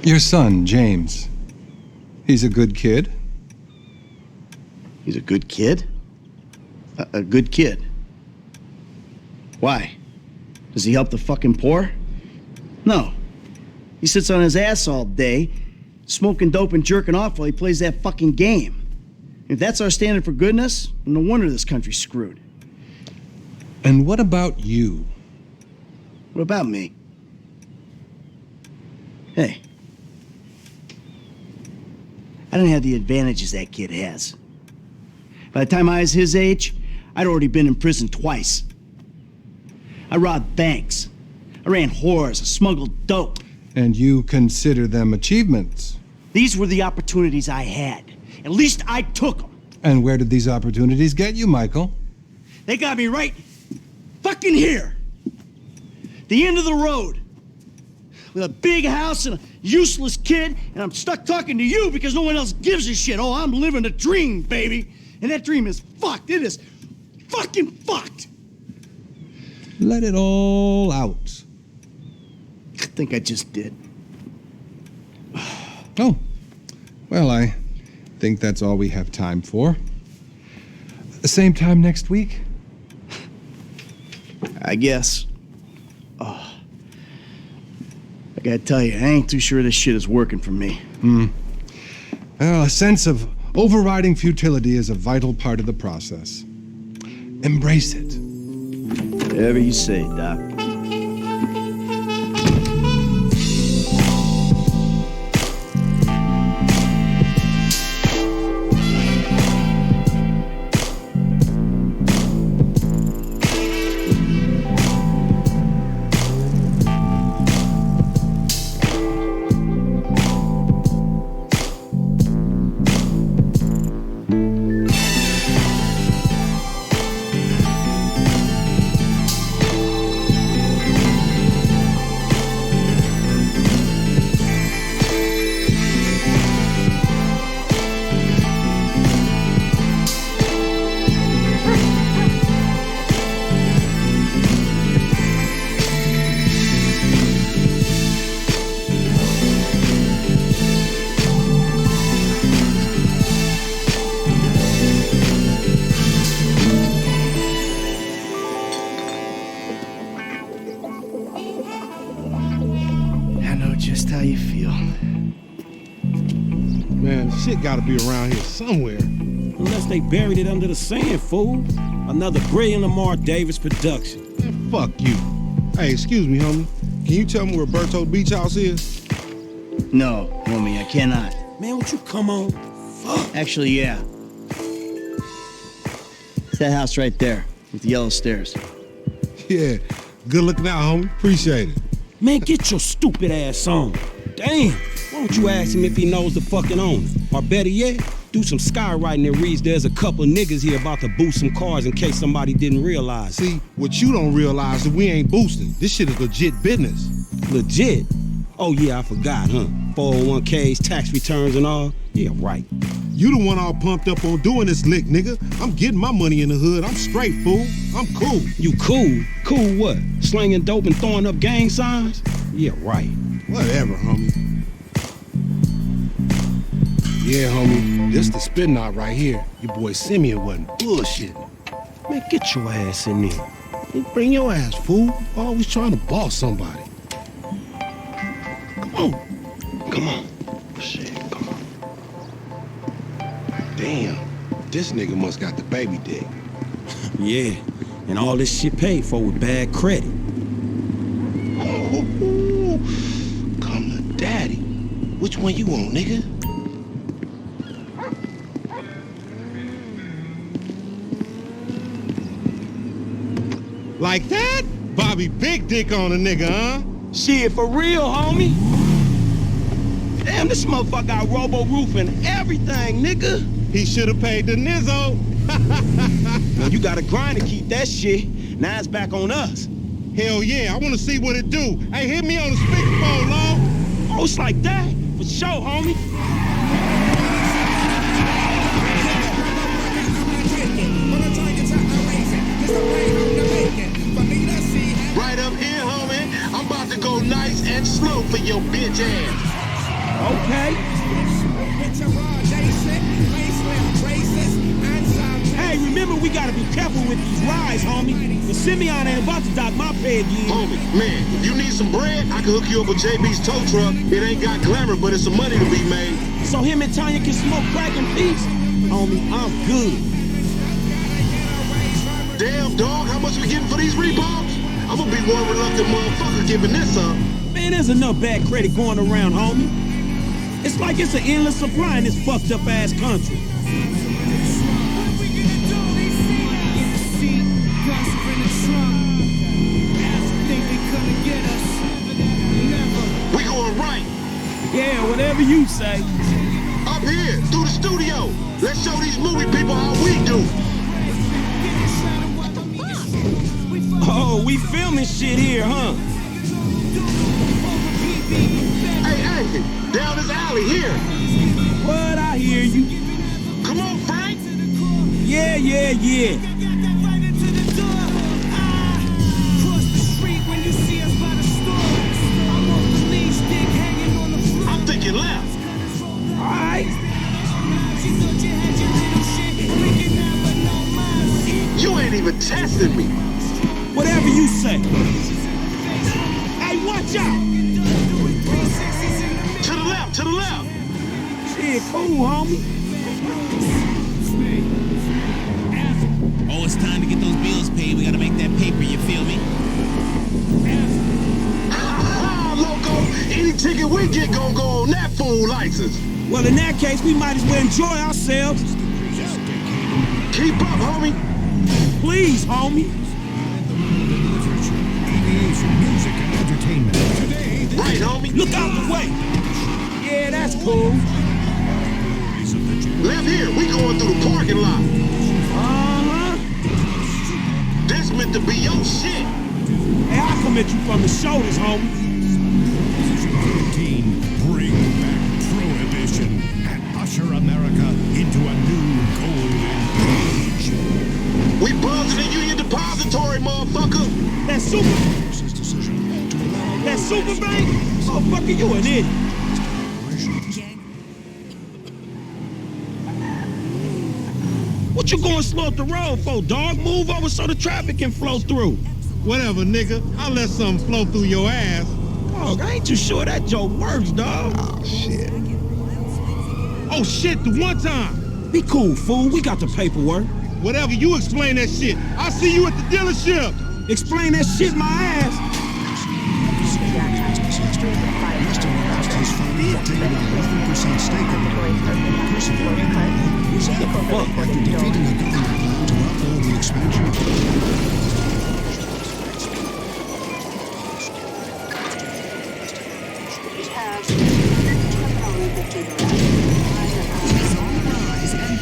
Your son, James. He's a good kid. He's a good kid? A good kid? Why? Does he help the fucking poor? No. He sits on his ass all day, smoking dope and jerking off while he plays that fucking game. If that's our standard for goodness, no wonder this country's screwed. And what about you? What about me? Hey. I didn't have the advantages that kid has. By the time I was his age, I'd already been in prison twice. I robbed banks. I ran whores. I smuggled dope. And you consider them achievements? These were the opportunities I had. At least I took them. And where did these opportunities get you, Michael? They got me right fucking here. The end of the road. With a big house and a useless kid, and I'm stuck talking to you because no one else gives a shit. Oh, I'm living a dream, baby. And that dream is fucked. It is fucking fucked. Let it all out. I think I just did. Oh, well, I think that's all we have time for. Same time next week? I guess. Oh. I gotta tell you, I ain't too sure this shit is working for me. Well, a sense of overriding futility is a vital part of the process. Embrace it. Whatever you say, Doc. Just how you feel. Man, shit gotta be around here somewhere. Unless they buried it under the sand, fool. Another brilliant Lamar Davis production. Man, fuck you. Hey, excuse me, homie. Can you tell me where Berto Beach House is? No, homie, I cannot. Man, won't you come on? Fuck. Actually, yeah. It's that house right there with the yellow stairs. Yeah, good looking out, homie. Appreciate it. Man, get your stupid ass on. Damn. Why don't you ask him if he knows the fucking owner? Or better yet, do some skywriting that reads there's a couple niggas here about to boost some cars in case somebody didn't realize. See, what you don't realize is we ain't boosting. This shit is legit business. Legit? Oh yeah, I forgot, huh? 401ks, tax returns and all? Yeah, right. You the one all pumped up on doing this lick, nigga. I'm getting my money in the hood. I'm straight, fool. I'm cool. You cool? Cool what? Slinging dope and throwing up gang signs? Yeah, right. Whatever, homie. Yeah, homie. This the spin knot right here. Your boy Simeon wasn't bullshitting. Man, get your ass in there. You bring your ass, fool. Always trying to boss somebody. Come on. Come on. Shit, come on. Damn. This nigga must got the baby dick. Yeah, and all this shit paid for with bad credit. Oh, come to daddy. Which one you want, nigga? Like that? Bobby big dick on a nigga, huh? Shit, for real, homie. Damn, this motherfucker got robo-roof and everything, nigga. He should have paid the nizzo. Now you gotta grind to keep that shit. Now it's back on us. Hell yeah, I want to see what it do. Hey, hit me on the speakerphone, Long. Oh, it's like that? For sure, homie. Right up here, homie. I'm about to go nice and slow for your bitch ass. Okay. Hey, remember we gotta be careful with these rides, homie. The Simeon ain't about to dock my pay again. Homie, man, if you need some bread, I can hook you up with JB's tow truck. It ain't got glamour, but it's some money to be made. So him and Tanya can smoke crack in peace? Homie, I'm good. Damn, dog, how much we getting for these Reeboks? I'm gonna be one reluctant motherfucker giving this up. Man, there's enough bad credit going around, homie. It's like it's an endless supply in this fucked up ass country. We going right. Yeah, whatever you say. Up here, through the studio. Let's show these movie people how we do. Oh, we filming shit here, huh? Hey, down this alley here. What? I hear you. Come on, Frank. Yeah. I'm thinking left. All right. You ain't even testing me. Whatever you say. Hey, watch out. To the left. Shit, cool, homie. Oh, it's time to get those bills paid. We gotta make that paper, you feel me? Ha, loco. Any ticket we get gonna go on that fool license. Well, in that case, we might as well enjoy ourselves. Keep up, homie. Please, homie. Music and entertainment. Today, Right, homie. Look out the way. Yeah, that's cool. Left here, we going through the parking lot. Uh-huh. This meant to be your shit. Hey, I come at you from the shoulders, homie. 13, bring back prohibition and usher America into a new golden age. We buzzing the Union Depository, motherfucker. That super bank? Motherfucker, you an idiot. What you going slow up the road for, dog? Move over so the traffic can flow through. Whatever, nigga. I'll let something flow through your ass. Dog, I ain't too sure that joke works, dog. Oh, shit, the one time. Be cool, fool. We got the paperwork. Whatever, you explain that shit. I'll see you at the dealership. Explain that shit my ass. Mr. West has finally obtained an 11% stake in the Fuck. after defeating a government plan to uphold the expansion of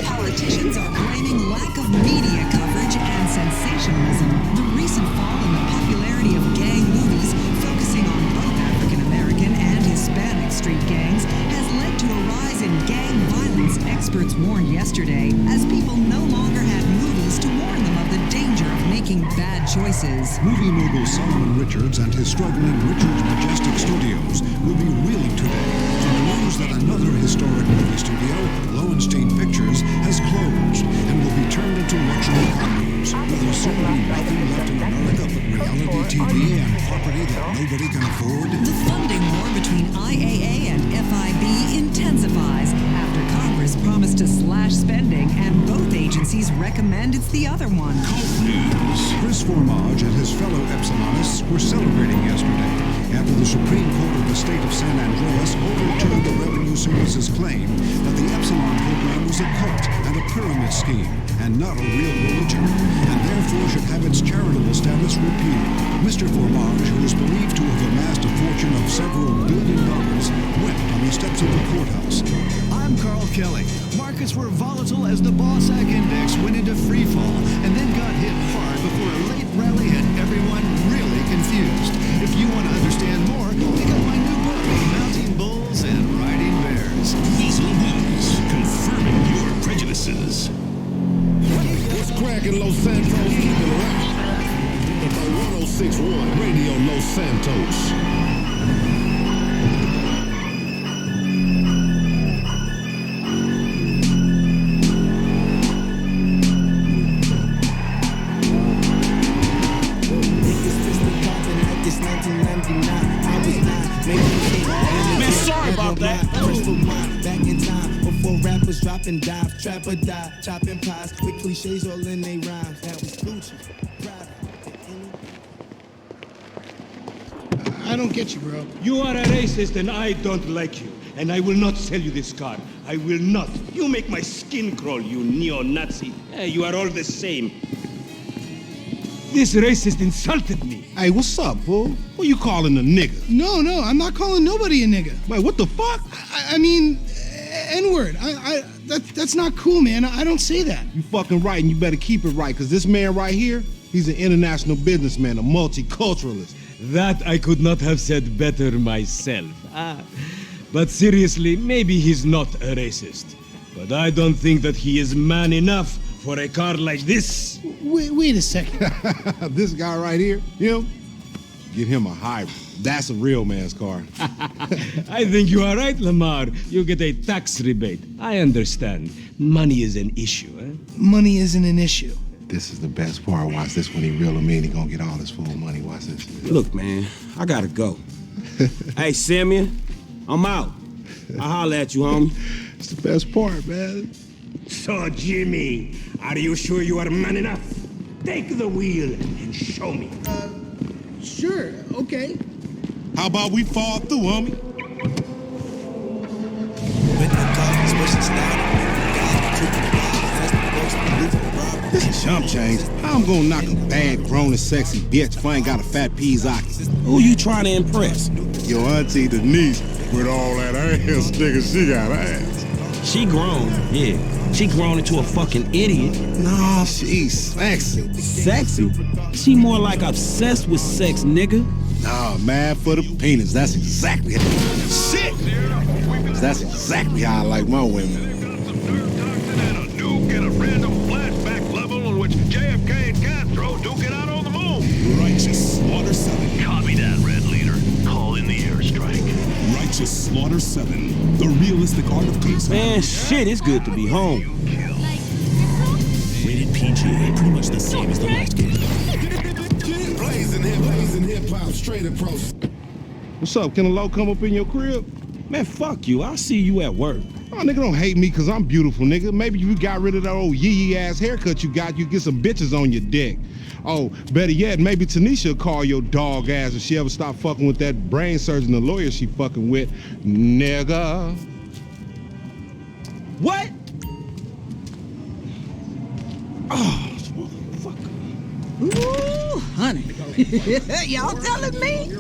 Politicians are blaming lack of media coverage and sensationalism. The recent fall in the popularity of gang movies, focusing on both African American and Hispanic street gangs, has led to a rise in gang violence, experts warned yesterday, as people no longer had movies to warn them of the danger of making bad choices. movie mogul Solomon Richards and his struggling Richards Majestic Studios will be reeling today to the news that another historic movie studio, Lowenstein Pictures, has closed and will be turned into luxury condos, with there soon be nothing left in America but reality TV and property that nobody can afford. The funding war between IAA and FIB intensifies after Congress promised to slash spending and both agencies recommend it's the other one. Chris Formage and his fellow Epsilonists were celebrating yesterday after the Supreme Court of the state of San Andreas overturned the Revenue Service's claim that the Epsilon program was a cult and a pyramid scheme and not a real religion, and therefore should have its charitable status repealed. Mr. Formage, who is believed to have amassed a fortune of several $1 billion, wept on the steps of the courthouse. I'm Carl Kelly. Markets were volatile as the Bossack Index went into freefall and then got hit hard before a late rally had everyone really confused. If you want to understand more, pick up my new book, Mounting Bulls and Riding Bears. Weasel News, confirming your prejudices. What's cracking, Los Santos? Keep it locked. 1061 Radio Los Santos. that. First for mine, back in time, before rappers dropping dive, trap or die, chopping pies, with cliches all in they rhymes. That was Gucci, Prada. I don't get you, bro. You are a racist and I don't like you. And I will not sell you this car. I will not. You make my skin crawl, you neo-Nazi. You are all the same. This racist insulted me. Hey, what's up, fool? Who you calling a nigga? No, I'm not calling nobody a nigga. Wait, what the fuck? I mean, N-word. That's not cool, man. I don't say that. You fucking right, and you better keep it right, because this man right here, he's an international businessman, a multiculturalist. That I could not have said better myself. But seriously, maybe he's not a racist. But I don't think that he is man enough for a car like this. Wait a second. This guy right here, him, get him a hybrid. That's a real man's car. I think you are right, Lamar. You get a tax rebate. I understand. Money is an issue, eh? Money isn't an issue. This is the best part. Watch this when he reel him in. He gonna get all his full money. Watch this. Look, man, I gotta go. Hey, Simeon, I'm out. I'll holler at you, homie. It's the best part, man. So, Jimmy, are you sure you are man enough? Take the wheel and show me. Sure, okay. How about we fall through, homie? This is chump change. How I'm gonna knock a bad, grown and sexy bitch if I ain't got a fat Pizzaki? Who you trying to impress? Your auntie Denise, with all that ass, nigga, she got ass. She grown, yeah. She grown into a fucking idiot. No, she's sexy. Sexy? She more like obsessed with sex, nigga. Nah, mad for the penis. That's exactly how. Shit! That's exactly how I like my women. Get a random flashback level in which JFK and Castro duke it out on the moon. Righteous Slaughter 7. Copy that, Red Leader. Call in the airstrike. Righteous Slaughter 7. The realistic art of peace. Man, shit, it's good to be home. Rated PG. Pretty much the same as the last game. Blazing hip hop, straight approach. What's up? Can a low come up in your crib? Man, fuck you. I'll see you at work. Oh, nigga, don't hate me because I'm beautiful, nigga. Maybe you got rid of that old yee-yee ass haircut you got, you get some bitches on your dick. Oh, better yet, maybe Tanisha will call your dog ass if she ever stop fucking with that brain surgeon, the lawyer she fucking with, nigga. What? Oh, motherfucker. Ooh, honey. Y'all telling me?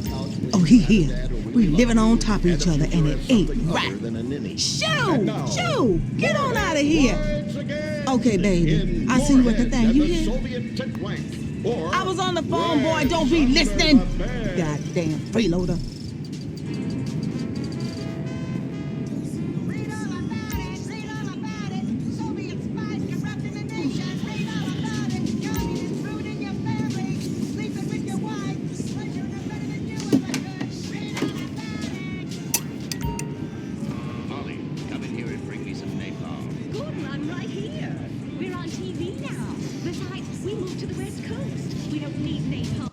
Oh, he here. We living on top of each other and it ain't right. Shoo! Get on out of here. Okay, baby. I see you at the thing. You hear? I was on the phone, boy. Don't be listening. Goddamn freeloader. We moved to the West Coast. We don't need napalm.